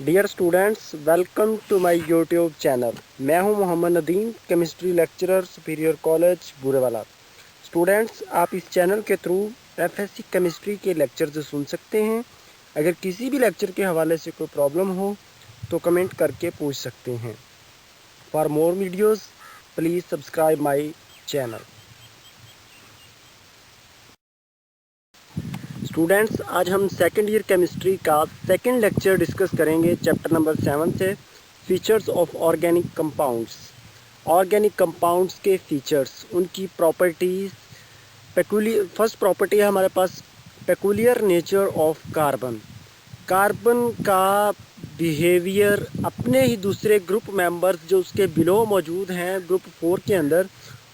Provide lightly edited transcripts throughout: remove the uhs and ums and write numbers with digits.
Dear students, welcome to my YouTube channel. मैं हूं Mohammad Nadeem, chemistry lecturer, superior college Burewala. Students, आप इस चैनल के थ्रू एफएससी केमिस्ट्री के लेक्चर्स सुन सकते हैं। अगर किसी भी लेक्चर के हवाले से कोई प्रॉब्लम हो तो कमेंट करके पूछ सकते हैं। For more videos please subscribe my channel. Students, आज हम सेकेंड ईयर केमिस्ट्री का सेकेंड लेक्चर डिस्कस करेंगे चैप्टर नंबर 7 से, features of organic compounds. Organic compounds के फीचर्स, उनकी प्रॉपर्टीज़। फर्स्ट प्रॉपर्टी है हमारे पास peculiar nature of carbon. Carbon का बिहेवियर अपने ही दूसरे ग्रुप मेंबर्स जो उसके बिलो मौजूद हैं ग्रुप 4 के अंदर,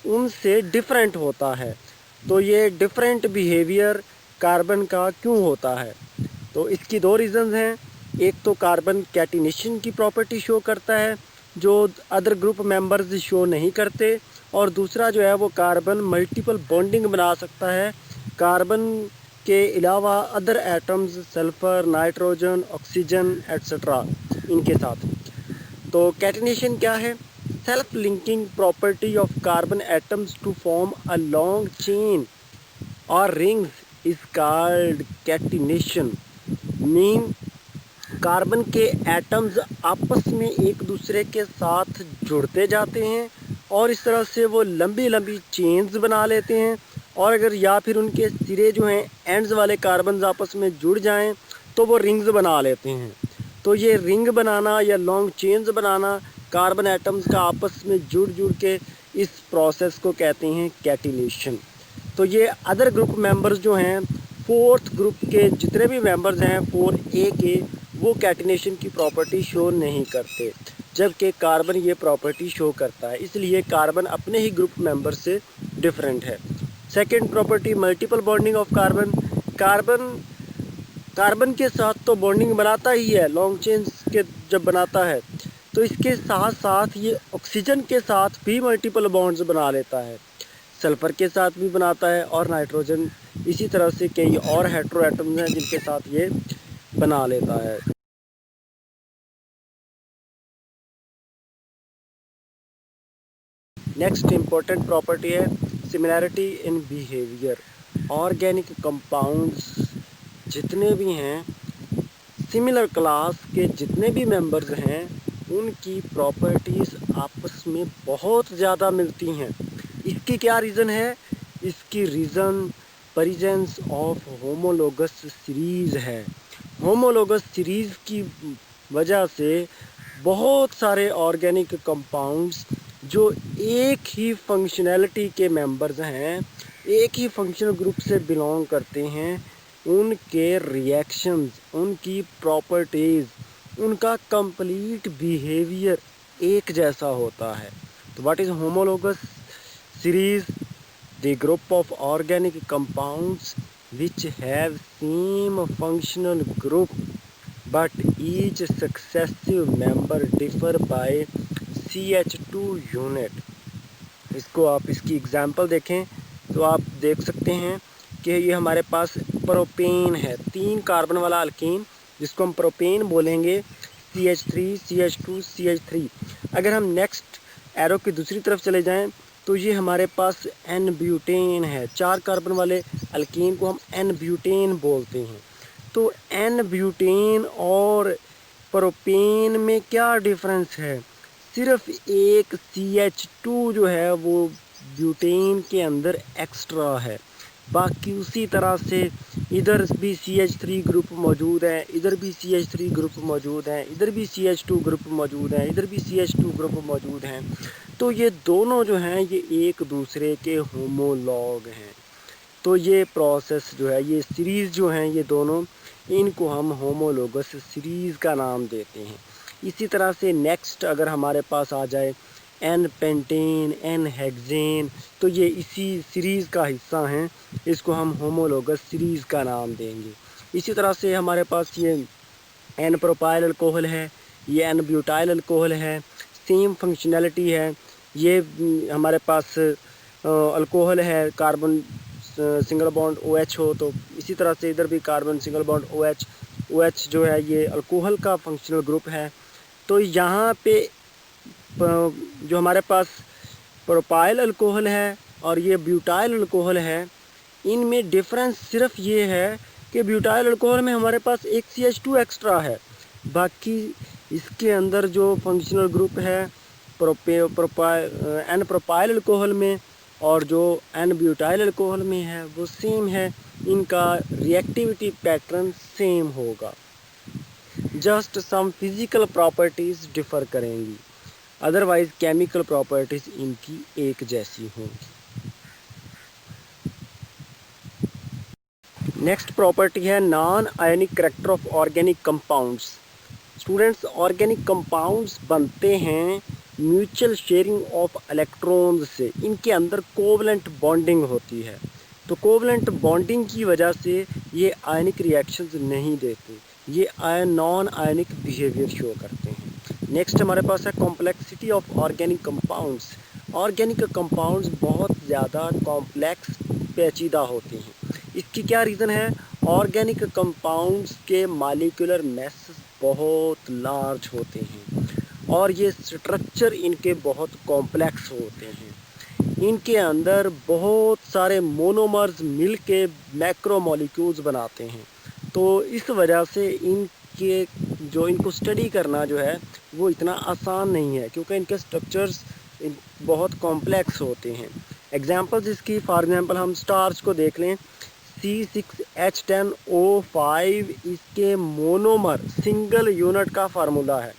उनसे डिफरेंट होता है। तो ये डिफरेंट बिहेवियर कार्बन का क्यों होता है? तो इसकी दो रीज़न्स हैं। एक तो कार्बन कैटिनेशन की प्रॉपर्टी शो करता है जो अदर ग्रुप मेंबर्स शो नहीं करते, और दूसरा जो है वो कार्बन मल्टीपल बॉन्डिंग बना सकता है कार्बन के अलावा other atoms, sulphur, nitrogen, oxygen etcetera, इनके साथ। तो कैटिनेशन क्या है? Self linking property of carbon atoms to form a long chain और rings is called catenation. Mean carbon के एटम्स आपस में एक दूसरे के साथ जुड़ते जाते हैं और इस तरह से वो लंबी लंबी चेन्स बना लेते हैं। और अगर या फिर उनके सिरे जो हैं एंड्स वाले कार्बन आपस में जुड़ जाएं तो वो रिंग्स बना लेते हैं। तो ये रिंग बनाना या लॉन्ग चेन्स बनाना कार्बन एटम्स का आपस में जुड़ जुड़ के इस प्रोसेस को कहते हैं कैटिनेशन। तो ये अदर ग्रुप मेंबर्स जो हैं, फोर्थ ग्रुप के जितने भी मेंबर्स हैं 4A के, वो कैटिनेशन की प्रॉपर्टी शो नहीं करते, जबकि कार्बन ये प्रॉपर्टी शो करता है। इसलिए कार्बन अपने ही ग्रुप मेंबर से डिफरेंट है। Second property, multiple bonding of carbon. Carbon के साथ तो बॉन्डिंग बनाता ही है, लॉन्ग चेन्स के जब बनाता है, तो इसके साथ साथ ये ऑक्सीजन के साथ भी मल्टीपल बॉन्ड्स बना लेता है, सल्फ़र के साथ भी बनाता है, और नाइट्रोजन, इसी तरह से कई और हेटेरो एटम्स हैं जिनके साथ ये बना लेता है। नेक्स्ट इम्पोर्टेंट प्रॉपर्टी है similarity in behaviour. Organic compounds जितने भी हैं, सिमिलर क्लास के जितने भी मेंबर्स हैं, उनकी प्रॉपर्टीज़ आपस में बहुत ज़्यादा मिलती हैं। इसकी क्या रीज़न है? इसकी reason presence of homologous series है। होमोलोगस सीरीज़ की वजह से बहुत सारे ऑर्गेनिक कंपाउंड्स जो एक ही फंक्शनैलिटी के मेंबर्स हैं, एक ही फंक्शनल ग्रुप से बिलोंग करते हैं, उनके रिएक्शंस, उनकी प्रॉपर्टीज़, उनका कंप्लीट बिहेवियर एक जैसा होता है। तो what is homologous series? The group of organic compounds which have same functional group but each successive member differ by CH2 unit. इसको आप इसकी एग्जांपल देखें तो आप देख सकते हैं कि ये हमारे पास प्रोपेन है, 3 कार्बन वाला अल्कीन जिसको हम प्रोपेन बोलेंगे, CH3, CH2, CH3। अगर हम नेक्स्ट एरो की दूसरी तरफ चले जाएं तो ये हमारे पास एन ब्यूटेन है, 4 कार्बन वाले अल्कीन को हम एन ब्यूटेन बोलते हैं। तो एन ब्यूटेन और प्रोपेन में क्या डिफरेंस है? सिर्फ एक CH2 जो है वो ब्यूटेन के अंदर एक्स्ट्रा है। बाकी उसी तरह से इधर भी CH3 ग्रुप मौजूद है, इधर भी CH3 ग्रुप मौजूद हैं, इधर भी CH2 ग्रुप मौजूद हैं, इधर भी CH2 ग्रुप मौजूद हैं। तो ये दोनों जो हैं ये एक दूसरे के होमोलॉग हैं। तो ये प्रोसेस जो है, ये सीरीज़ जो हैं, ये दोनों, इनको हम होमोलोगस सीरीज़ का नाम देते हैं। इसी तरह से नेक्स्ट अगर हमारे पास आ जाए एन पेंटेन, एन हेक्सेन, तो ये इसी सीरीज़ का हिस्सा हैं, इसको हम होमोलोगस सीरीज़ का नाम देंगे। इसी तरह से हमारे पास ये एन प्रोपाइल अल्कोहल है, ये एन ब्यूटाइल अल्कोहल है, सेम फंक्शनैलिटी है। ये हमारे पास अल्कोहल है, कार्बन सिंगल बॉन्ड OH हो, तो इसी तरह से इधर भी carbon single bond OH, OH जो है ये अल्कोहल का फंक्शनल ग्रुप है। तो यहाँ पे जो हमारे पास प्रोपाइल अल्कोहल है और ये ब्यूटाइल अल्कोहल है, इनमें डिफरेंस सिर्फ ये है कि ब्यूटाइल अल्कोहल में हमारे पास एक CH2 एक्स्ट्रा है, बाकी इसके अंदर जो फंक्शनल ग्रुप है एन प्रोपाइल अल्कोहल में और जो एन ब्यूटाइल अल्कोहल में है वो सेम है, इनका रिएक्टिविटी पैटर्न सेम होगा, just some physical properties differ करेंगी, अदरवाइज़ केमिकल प्रॉपर्टीज़ इनकी एक जैसी होंगी। नेक्स्ट प्रॉपर्टी है non ionic character of organic compounds. Students, organic compounds बनते हैं म्यूचुअल शेयरिंग ऑफ इलेक्ट्रॉन्स से, इनके अंदर कोवलेंट बॉन्डिंग होती है। तो कोवलेंट बॉन्डिंग की वजह से ये आयनिक रिएक्शंस नहीं देते, ये नॉन आयनिक बिहेवियर शो करते हैं। नेक्स्ट हमारे पास है complexity of organic compounds. Organic compounds बहुत ज़्यादा कॉम्प्लेक्स पेचीदा होते हैं। इसकी क्या रीज़न है? ऑर्गेनिक कंपाउंड्स के मॉलिक्यूलर मास बहुत लार्ज होते हैं और ये स्ट्रक्चर इनके बहुत कॉम्प्लेक्स होते हैं। इनके अंदर बहुत सारे मोनोमर्स मिल के मैक्रोमोलिक्यूल्स बनाते हैं। तो इस वजह से इनके जो इनको स्टडी करना जो है वो इतना आसान नहीं है, क्योंकि इनके स्ट्रक्चर्स बहुत कॉम्प्लेक्स होते हैं। एग्जांपल्स इसकी, फॉर एग्जांपल हम स्टार्च को देख लें, C6H10O5 इसके मोनोमर सिंगल यूनिट का फार्मूला है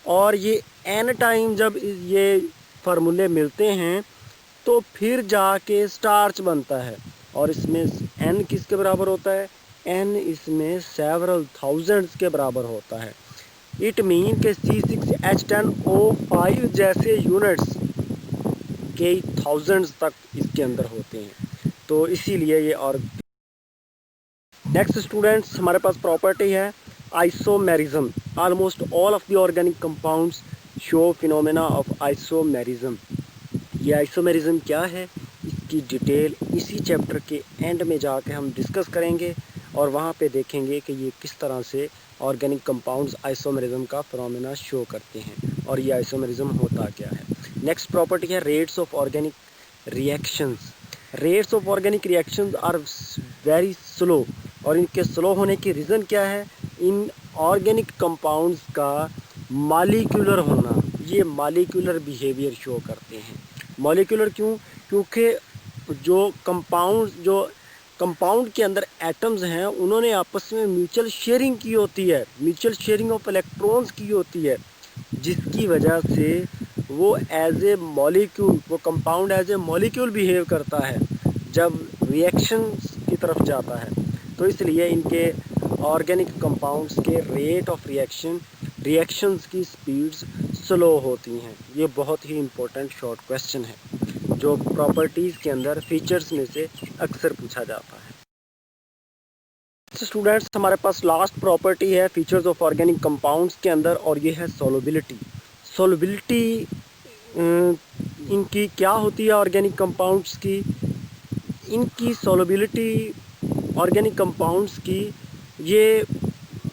और ये n टाइम जब ये फार्मूले मिलते हैं तो फिर जाके स्टार्च बनता है और इसमें n किसके बराबर होता है? n इसमें सेवरल थाउजेंड्स के बराबर होता है। इट मीन के C6H10O5 जैसे यूनिट्स कई थाउजेंड्स तक इसके अंदर होते हैं, तो इसीलिए ये। और नेक्स्ट स्टूडेंट्स, हमारे पास प्रॉपर्टी है isomerism. Almost all of the organic compounds show phenomena of isomerism. ये आइसोमेरिज्म क्या है, इसकी डिटेल इसी चैप्टर के एंड में जाके हम डिस्कस करेंगे और वहाँ पे देखेंगे कि ये किस तरह से ऑर्गेनिक कंपाउंड्स आइसोमेरिज्म का फिनोमेना शो करते हैं और ये आइसोमेरिज्म होता क्या है। नेक्स्ट प्रॉपर्टी है rates of organic reactions. Rates of organic reactions are very slow, और इनके स्लो होने की रीज़न क्या है? इन ऑर्गेनिक कंपाउंड्स का मॉलिक्यूलर होना, ये मॉलिक्यूलर बिहेवियर शो करते हैं। मॉलिक्यूलर क्यों? क्योंकि जो कंपाउंड के अंदर एटम्स हैं उन्होंने आपस में म्यूचुअल शेयरिंग की होती है, म्यूचुअल शेयरिंग ऑफ इलेक्ट्रॉन्स की होती है, जिसकी वजह से वो एज ए मॉलिक्यूल, वो compound as a molecule behave करता है जब रिएक्शंस की तरफ जाता है। तो इसलिए इनके ऑर्गेनिक कंपाउंड्स के रेट ऑफ रिएक्शंस की स्पीड्स स्लो होती हैं। ये बहुत ही इम्पोर्टेंट शॉर्ट क्वेश्चन है जो प्रॉपर्टीज़ के अंदर फीचर्स में से अक्सर पूछा जाता है। स्टूडेंट्स, हमारे पास लास्ट प्रॉपर्टी है फीचर्स ऑफ ऑर्गेनिक कंपाउंड्स के अंदर, और ये है सोलबिलिटी। सोलबिलिटी इनकी क्या होती है ऑर्गेनिक कंपाउंड्स की? इनकी सोलबिलिटी ऑर्गेनिक कंपाउंड्स की, ये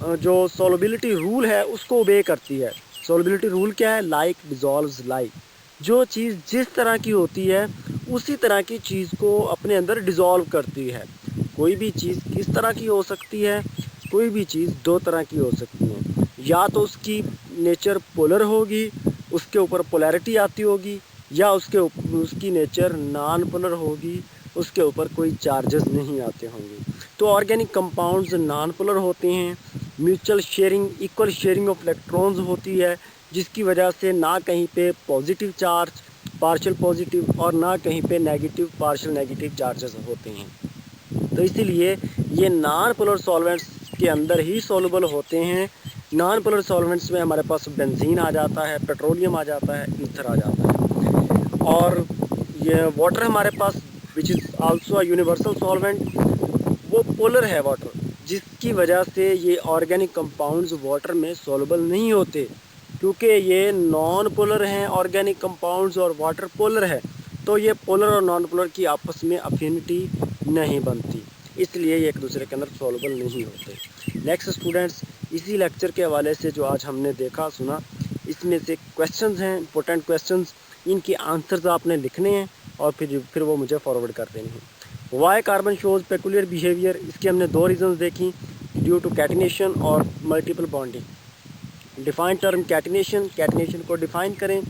जो सोलबिलिटी रूल है उसको ओबे करती है। सोलबिलिटी रूल क्या है? Like dissolves like. जो चीज़ जिस तरह की होती है उसी तरह की चीज़ को अपने अंदर डिज़ोल्व करती है। कोई भी चीज़ किस तरह की हो सकती है? कोई भी चीज़ दो तरह की हो सकती है, या तो उसकी नेचर पोलर होगी, उसके ऊपर पोलैरिटी आती होगी, या उसकी नेचर नॉन पोलर होगी, उसके ऊपर कोई चार्जेस नहीं आते होंगे। तो ऑर्गेनिक कंपाउंड्स नॉन पोलर होते हैं, mutual sharing, equal sharing of electrons होती है, जिसकी वजह से ना कहीं पे पॉजिटिव चार्ज पार्शियल पॉजिटिव और ना कहीं पे नेगेटिव पार्शियल नेगेटिव चार्जेस होते हैं। तो इसीलिए ये नॉन पोलर सॉल्वेंट्स के अंदर ही सॉल्युबल होते हैं। नॉन पोलर सॉल्वेंट्स में हमारे पास बेंजीन आ जाता है, पेट्रोलियम आ जाता है, ईथर आ जाता है, और ये वाटर हमारे पास which is also a universal solvent, वो पोलर है वाटर, जिसकी वजह से ये ऑर्गेनिक कंपाउंड्स वाटर में सॉल्युबल नहीं होते, क्योंकि ये नॉन पोलर हैं ऑर्गेनिक कंपाउंड्स और वाटर पोलर है। तो ये पोलर और नॉन पोलर की आपस में अफिनिटी नहीं बनती, इसलिए ये एक दूसरे के अंदर सॉल्युबल नहीं होते। नेक्स्ट स्टूडेंट्स, इसी लेक्चर के हवाले से जो आज हमने देखा सुना, इसमें से क्वेश्चंस हैं, इंपॉर्टेंट क्वेश्चंस, इनके आंसर्स आपने लिखने हैं और फिर वो मुझे फॉरवर्ड कर देने हैं। Why carbon shows peculiar behaviour, इसके हमने 2 रीजंस देखी, ड्यू टू कैटिनेशन और multiple bonding. Define term catenation, catenation को डिफाइन करें।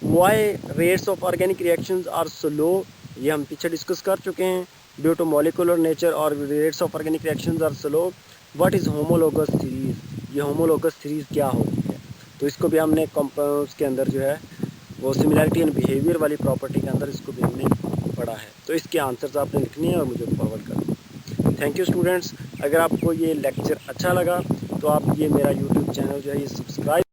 Why rates of organic reactions are slow, ये हम पीछे डिस्कस कर चुके हैं। ड्यू टू मॉलिकुलर नेचर और rates of organic reactions are slow. What is homologous series, ये होमोलोगस सीरीज़ क्या होती है, तो इसको भी हमने कंपाउंड्स के अंदर जो है वो सिमिलैरिटी एंड बिहेवियर वाली प्रॉपर्टी के अंदर इसको भी हमने पढ़ा है। तो इसके आंसर्स आपने लिखने हैं और मुझे फॉरवर्ड करना। Thank you students. अगर आपको ये लेक्चर अच्छा लगा तो आप ये मेरा यूट्यूब चैनल जो है ये सब्सक्राइब